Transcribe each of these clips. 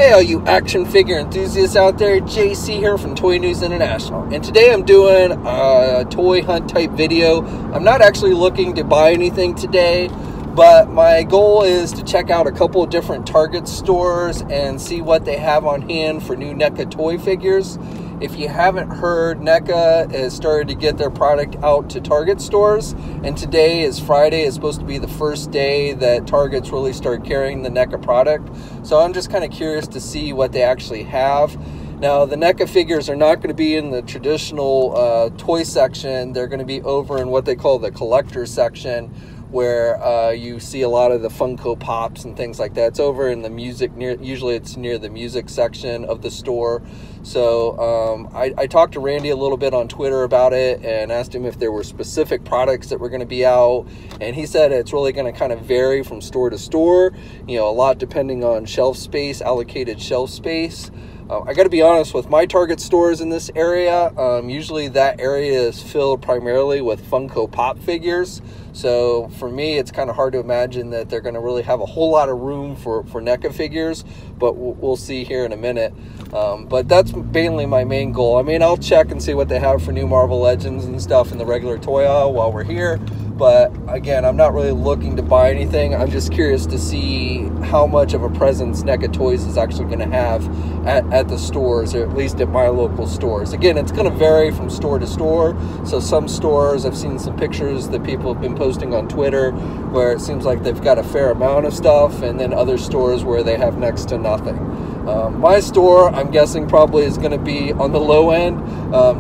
Hey all you action figure enthusiasts out there, JC here from Toy News International, and today I'm doing a toy hunt type video. I'm not actually looking to buy anything today, but my goal is to check out a couple of different Target stores and see what they have on hand for new NECA toy figures. If you haven't heard, NECA has started to get their product out to Target stores, and today is Friday. It's supposed to be the first day that Targets really start carrying the NECA product. So I'm just kind of curious to see what they actually have. Now, the NECA figures are not going to be in the traditional toy section. They're going to be over in what they call the collector section, where you see a lot of the Funko Pops and things like that. It's over in the music, usually it's near the music section of the store. So I talked to Randy a little bit on Twitter about it and asked him if there were specific products that were going to be out. And he said it's really going to kind of vary from store to store, you know, a lot depending on shelf space, allocated shelf space. I got to be honest, with my Target stores in this area, usually that area is filled primarily with Funko Pop figures. So for me, it's kind of hard to imagine that they're going to really have a whole lot of room for NECA figures, but we'll see here in a minute. But that's mainly my main goal. I mean, I'll check and see what they have for new Marvel Legends and stuff in the regular toy aisle while we're here. But again, I'm not really looking to buy anything. I'm just curious to see how much of a presence NECA Toys is actually going to have at the stores, or at least at my local stores. Again, it's going to vary from store to store. So some stores, I've seen some pictures that people have been posting on Twitter where it seems like they've got a fair amount of stuff, and then other stores where they have next to nothing. My store, I'm guessing, probably is going to be on the low end,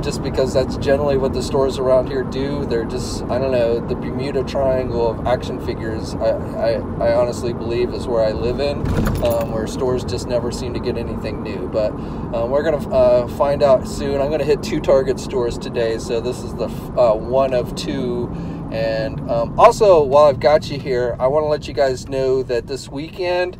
just because that's generally what the stores around here do. They're just, I don't know, the Bermuda Triangle of action figures, I honestly believe is where I live in, where stores just never seem to get anything new. But we're going to find out soon. I'm going to hit 2 Target stores today, so this is the one of 2. And also, while I've got you here, I want to let you guys know that this weekend,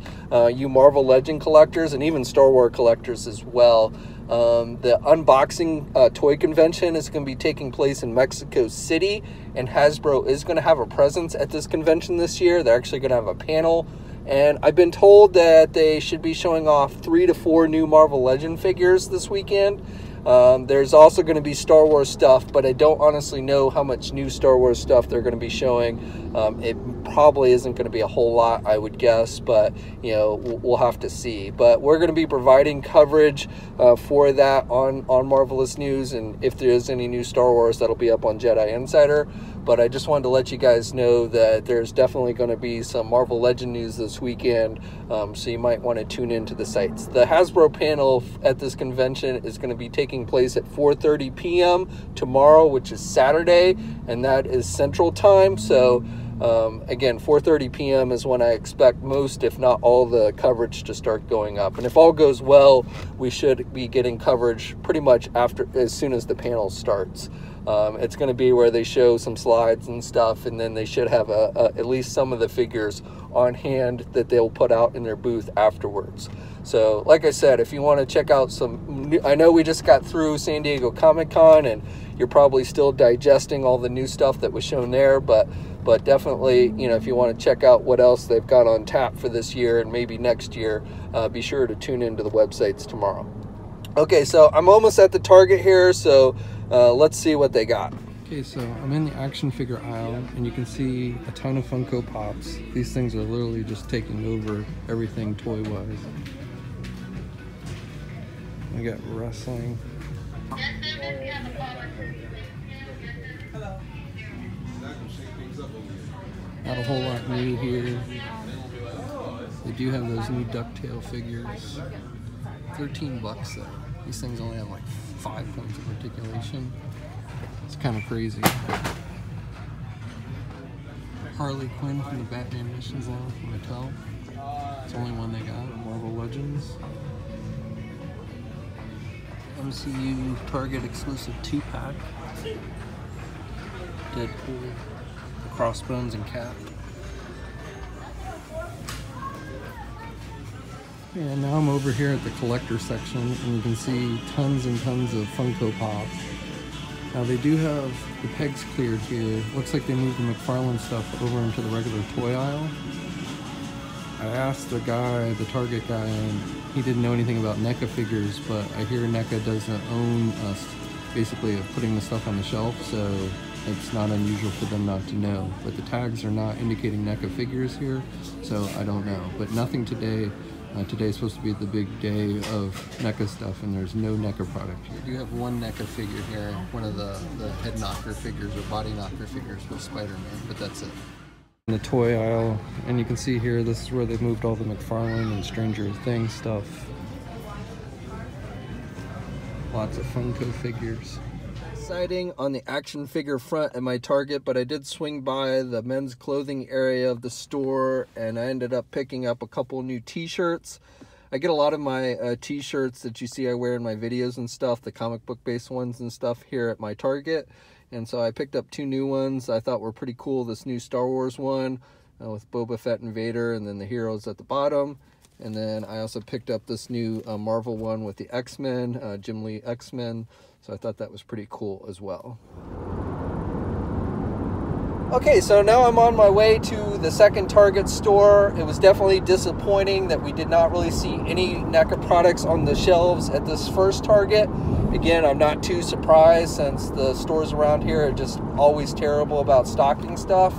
you Marvel Legend collectors and even Star Wars collectors as well, the unboxing toy convention is going to be taking place in Mexico City, and Hasbro is going to have a presence at this convention this year. They're actually going to have a panel, and I've been told that they should be showing off 3 to 4 new Marvel Legend figures this weekend. There's also going to be Star Wars stuff, but I don't honestly know how much new Star Wars stuff they're going to be showing. It probably isn't going to be a whole lot, I would guess, but you know, we'll have to see. But we're going to be providing coverage for that on Marvelous News, and if there is any new Star Wars, that'll be up on Jedi Insider. But I just wanted to let you guys know that there's definitely going to be some Marvel Legend news this weekend, so you might want to tune into the sites. The Hasbro panel at this convention is going to be taking place at 4:30 p.m. tomorrow, which is Saturday, and that is Central Time. So again, 4:30 p.m. is when I expect most, if not all, the coverage to start going up. And if all goes well, we should be getting coverage pretty much as soon as the panel starts. It's going to be where they show some slides and stuff, and then they should have at least some of the figures on hand that they'll put out in their booth afterwards. So like I said, if you want to check out some new, I know we just got through San Diego Comic-Con, and you're probably still digesting all the new stuff that was shown there, but definitely, you know, if you want to check out what else they've got on tap for this year and maybe next year, be sure to tune into the websites tomorrow. Okay, so I'm almost at the Target here, so let's see what they got. Okay, so I'm in the action figure aisle, and you can see a ton of Funko Pops. These things are literally just taking over everything toy-wise. I got wrestling. Not a whole lot new here. They do have those new DuckTale figures. 13 bucks though. These things only have like 5 points of articulation. It's kind of crazy. Harley Quinn from the Batman Missions line from Mattel. It's the only one they got. Marvel Legends. MCU Target exclusive 2-pack. Deadpool, the Crossbones and Cap. And now I'm over here at the collector section, and you can see tons and tons of Funko Pops. Now they do have the pegs cleared here. Looks like they moved the McFarlane stuff over into the regular toy aisle. I asked the guy, the Target guy, and he didn't know anything about NECA figures, but I hear NECA doesn't own us basically putting the stuff on the shelf, so it's not unusual for them not to know. But the tags are not indicating NECA figures here, so I don't know. But nothing today. Today is supposed to be the big day of NECA stuff, and there's no NECA product here. We do have one NECA figure here, one of the head knocker figures or body knocker figures with Spider-Man, but that's it. In the toy aisle, and you can see here, this is where they moved all the McFarlane and Stranger Things stuff. Lots of Funko figures. Sighting on the action figure front at my Target, but I did swing by the men's clothing area of the store, and I ended up picking up a couple new t-shirts. I get a lot of my t-shirts that you see I wear in my videos and stuff, the comic book based ones and stuff, here at my Target. And so I picked up two new ones I thought were pretty cool. This new Star Wars one with Boba Fett and Vader, and then the heroes at the bottom. And then I also picked up this new Marvel one with the X-Men, Jim Lee X-Men. So I thought that was pretty cool as well. Okay, so now I'm on my way to the second Target store. It was definitely disappointing that we did not really see any NECA products on the shelves at this first Target. Again, I'm not too surprised since the stores around here are just always terrible about stocking stuff.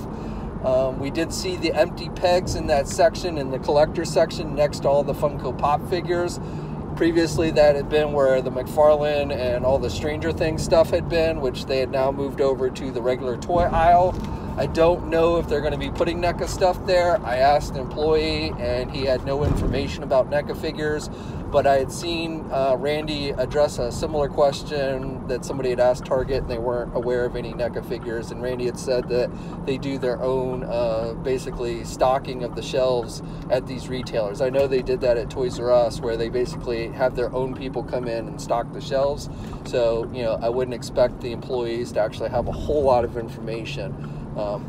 We did see the empty pegs in that section, in the collector section, next to all the Funko Pop figures. Previously, that had been where the McFarlane and all the Stranger Things stuff had been, which they had now moved over to the regular toy aisle. I don't know if they're going to be putting NECA stuff there. I asked an employee, and he had no information about NECA figures, but I had seen Randy address a similar question that somebody had asked Target, and they weren't aware of any NECA figures, and Randy had said that they do their own basically stocking of the shelves at these retailers. I know they did that at Toys R Us, where they basically have their own people come in and stock the shelves. So, you know, I wouldn't expect the employees to actually have a whole lot of information.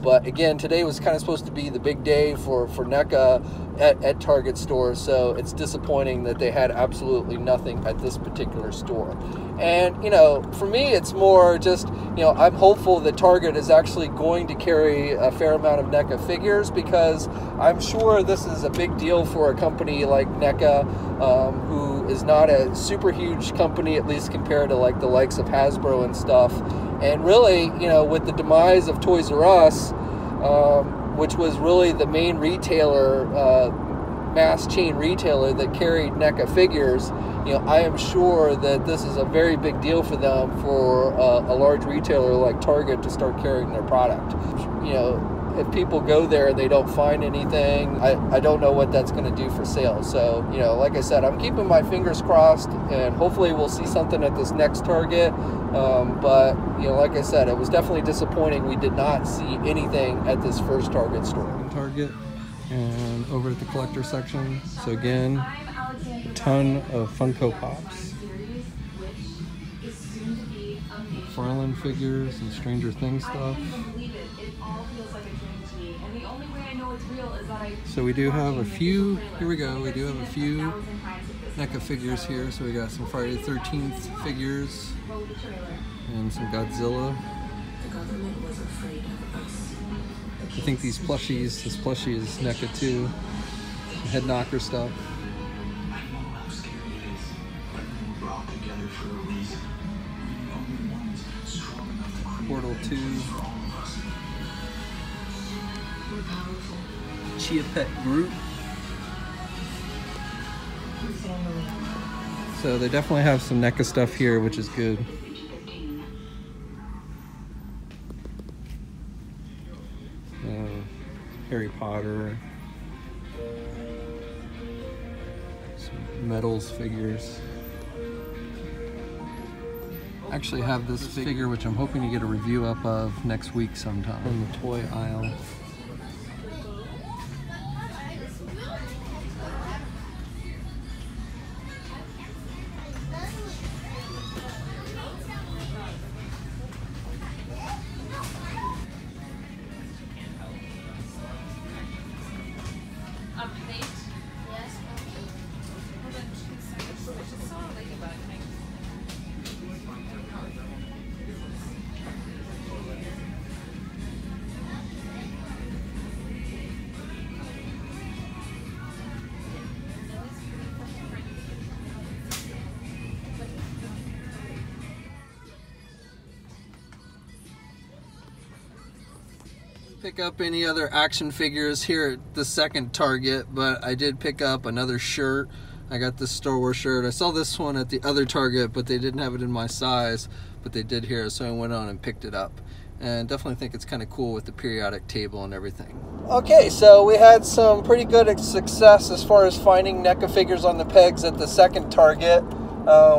But again, today was kind of supposed to be the big day for NECA at Target stores, so it's disappointing that they had absolutely nothing at this particular store. And, you know, for me, it's more just, you know, I'm hopeful that Target is actually going to carry a fair amount of NECA figures, because I'm sure this is a big deal for a company like NECA, who is not a super huge company, at least compared to like the likes of Hasbro and stuff. And really, you know, with the demise of Toys R Us, which was really the main retailer, mass chain retailer that carried NECA figures, you know, I am sure that this is a very big deal for them, for a large retailer like Target to start carrying their product. You know, if people go there and they don't find anything, I don't know what that's going to do for sales. So, you know, like I said, I'm keeping my fingers crossed, and hopefully we'll see something at this next Target. But, you know, like I said, it was definitely disappointing we did not see anything at this first Target store. Target, and over at the collector section. So again, a ton of Funko Pops, McFarlane figures, and Stranger Things stuff. So we do have a few, here we go, we do have a few NECA figures here. So we got some Friday the 13th figures and some Godzilla. I think these plushies, this plushie is NECA too. Some head knocker stuff. Portal 2. Chia Pet Group. So they definitely have some NECA stuff here, which is good. Harry Potter. Some Metals figures. I actually have this figure, which I'm hoping to get a review up of next week sometime, in the toy aisle. Pick up any other action figures here at the second Target, but I did pick up another shirt. I got this Star Wars shirt. I saw this one at the other Target, but they didn't have it in my size, but they did here, so I went on and picked it up. And definitely think it's kind of cool with the periodic table and everything. Okay, so we had some pretty good success as far as finding NECA figures on the pegs at the second Target,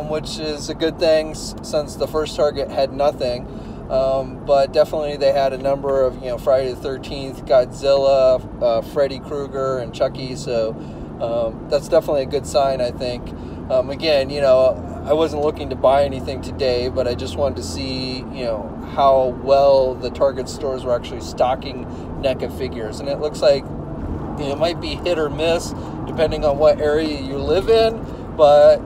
which is a good thing since the first Target had nothing. But definitely they had a number of, Friday the 13th, Godzilla, Freddy Krueger, and Chucky, so that's definitely a good sign, I think. Again, I wasn't looking to buy anything today, but I just wanted to see, how well the Target stores were actually stocking NECA figures. And it looks like, it might be hit or miss depending on what area you live in, but,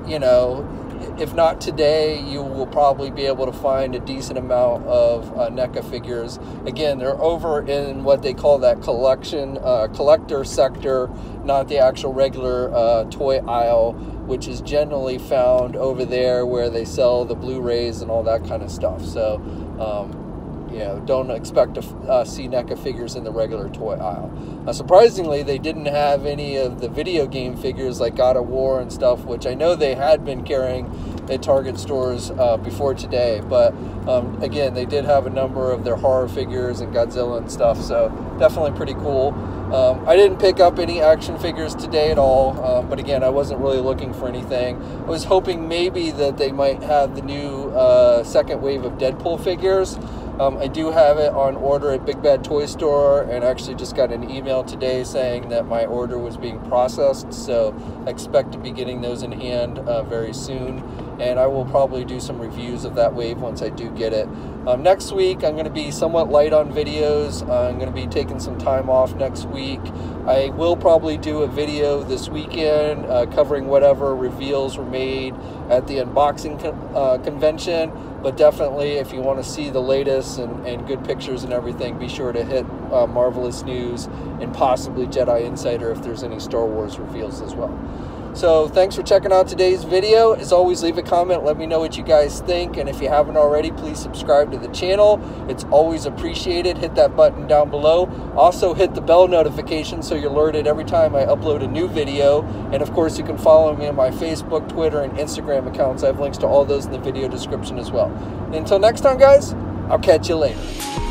if not today, you will probably be able to find a decent amount of NECA figures. Again, they're over in what they call that collector sector, not the actual regular toy aisle, which is generally found over there where they sell the Blu-rays and all that kind of stuff. So, don't expect to see NECA figures in the regular toy aisle. Surprisingly, they didn't have any of the video game figures like God of War and stuff, which I know they had been carrying at Target stores before today. But again, they did have a number of their horror figures and Godzilla and stuff, so definitely pretty cool. I didn't pick up any action figures today at all, but again, I wasn't really looking for anything. I was hoping maybe that they might have the new second wave of Deadpool figures. I do have it on order at Big Bad Toy Store, and actually just got an email today saying that my order was being processed, so I expect to be getting those in hand very soon, and I will probably do some reviews of that wave once I do get it. Next week, I'm going to be somewhat light on videos. I'm going to be taking some time off next week. I will probably do a video this weekend covering whatever reveals were made at the unboxing convention. But definitely, if you want to see the latest and good pictures and everything, be sure to hit Marvelous News and possibly Jedi Insider if there's any Star Wars reveals as well. So thanks for checking out today's video. As always, leave a comment. Let me know what you guys think. And if you haven't already, please subscribe to the channel. It's always appreciated. Hit that button down below. Also, hit the bell notification so you're alerted every time I upload a new video. And of course, you can follow me on my Facebook, Twitter, and Instagram accounts. I have links to all those in the video description as well. Until next time, guys, I'll catch you later.